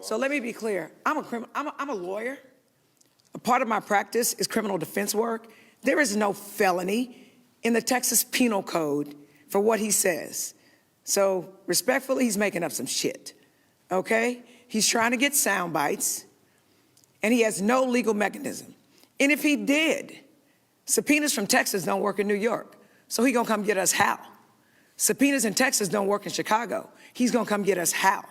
So let me be clear. I'm a lawyer. A part of my practice is criminal defense work. There is no felony in the Texas Penal Code for what he says. So respectfully, he's making up some shit, okay? He's trying to get sound bites, and he has no legal mechanism. And if he did, subpoenas from Texas don't work in New York. So he gonna come get us how? Subpoenas in Texas don't work in Chicago. He's gonna come get us how?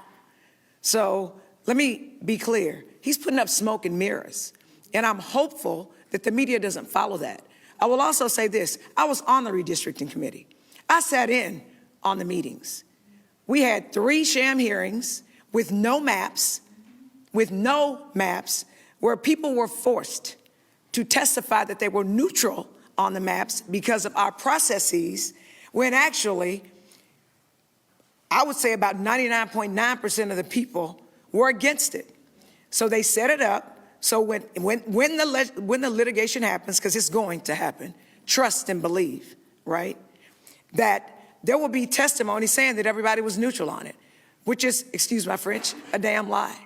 So let me be clear. He's putting up smoke and mirrors. And I'm hopeful that the media doesn't follow that. I will also say this. I was on the redistricting committee. I sat in on the meetings. We had 3 sham hearings with no maps, where people were forced to testify that they were neutral on the maps because of our processes, when actually, I would say about 99.9% of the people were against it. So they set it up. So when the litigation happens, because it's going to happen, trust and believe, right? That there will be testimony saying that everybody was neutral on it, which is, excuse my French, a damn lie.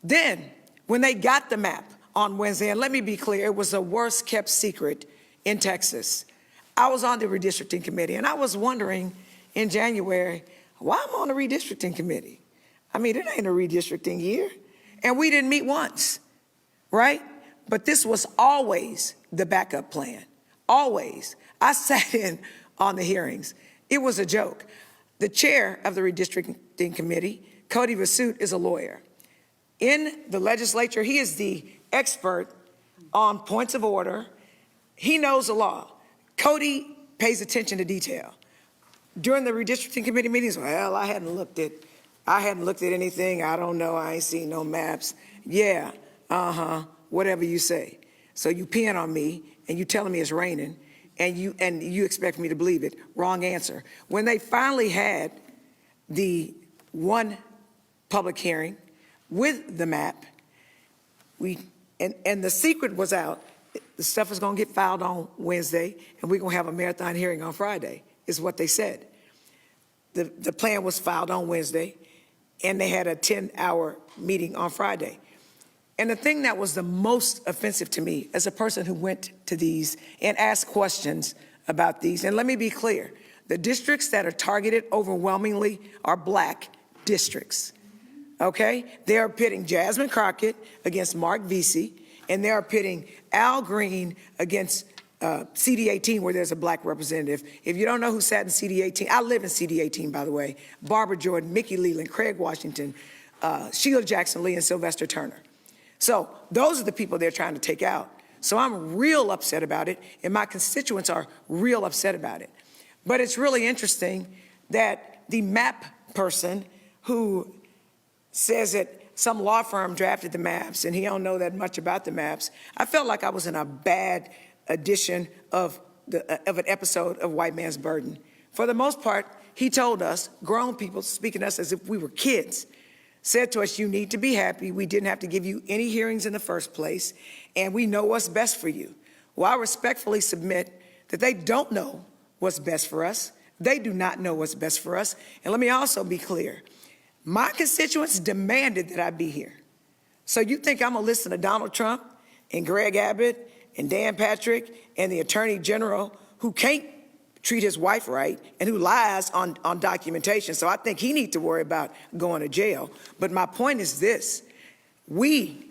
Then, when they got the map on Wednesday, and let me be clear, it was the worst kept secret in Texas. I was on the redistricting committee, and I was wondering in January, why am I on the redistricting committee? I mean, it ain't a redistricting year. And we didn't meet once, right? But this was always the backup plan, always. I sat in on the hearings. It was a joke. The chair of the redistricting committee, Cody Vasut, is a lawyer. In the legislature, he is the expert on points of order. He knows the law. Cody pays attention to detail. During the redistricting committee meetings, well, I hadn't looked at anything. I don't know. I ain't seen no maps. Yeah, whatever you say. So you peeing on me and you telling me it's raining and you expect me to believe it. Wrong answer. When they finally had the one public hearing with the map, and the secret was out. The stuff is going to get filed on Wednesday, and we're going to have a marathon hearing on Friday, is what they said. The plan was filed on Wednesday, and they had a 10-hour meeting on Friday. And the thing that was the most offensive to me as a person who went to these and asked questions about these, and let me be clear, the districts that are targeted overwhelmingly are Black districts, okay? They are pitting Jasmine Crockett against Mark Vesey, and they are pitting Al Green against CD18, where there's a Black representative. If you don't know who sat in CD18, I live in CD18, by the way, Barbara Jordan, Mickey Leland, Craig Washington, Sheila Jackson Lee, and Sylvester Turner. So those are the people they're trying to take out. So I'm real upset about it, and my constituents are real upset about it. But it's really interesting that the map person who says that some law firm drafted the maps and he don't know that much about the maps, I felt like I was in a bad edition of an episode of White Man's Burden. For the most part, he told us, grown people speaking to us as if we were kids, said to us, you need to be happy. We didn't have to give you any hearings in the first place, and we know what's best for you. Well, I respectfully submit that they don't know what's best for us. They do not know what's best for us. And let me also be clear. My constituents demanded that I be here. So you think I'm gonna listen to Donald Trump and Greg Abbott and Dan Patrick and the Attorney General who can't treat his wife right and who lies on documentation? So I think he needs to worry about going to jail. But my point is this: we,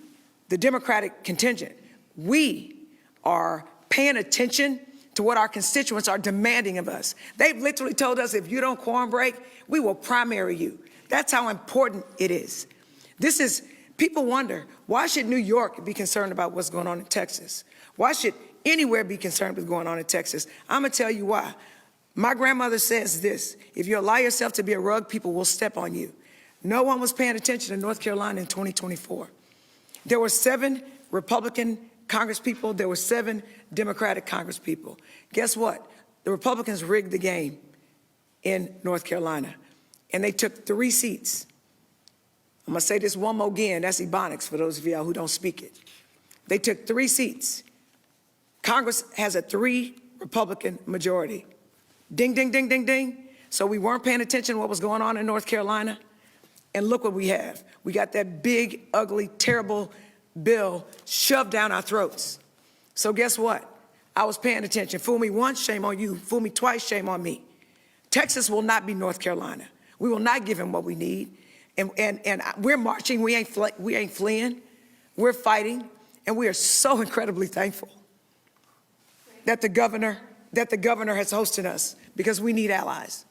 the Democratic contingent, we are paying attention to what our constituents are demanding of us. They've literally told us, if you don't quorum break, we will primary you. That's how important it is. People wonder, why should New York be concerned about what's going on in Texas? Why should anywhere be concerned with what's going on in Texas? I'm gonna tell you why. My grandmother says this: if you allow yourself to be a rug, people will step on you. No one was paying attention to North Carolina in 2024. There were 7 Republican congresspeople, there were 7 Democratic congresspeople. Guess what? The Republicans rigged the game in North Carolina, and they took 3 seats. I'm gonna say this one more again, that's Ebonics for those of y'all who don't speak it. They took 3 seats. Congress has a 3 Republican majority. Ding, ding, ding, ding, ding. So we weren't paying attention to what was going on in North Carolina. And look what we have. We got that big, ugly, terrible bill shoved down our throats. So guess what? I was paying attention. Fool me once, shame on you. Fool me twice, shame on me. Texas will not be North Carolina. We will not give him what we need. And we're marching. We ain't fleeing. We're fighting. And we are so incredibly thankful that the governor has hosted us, because we need allies.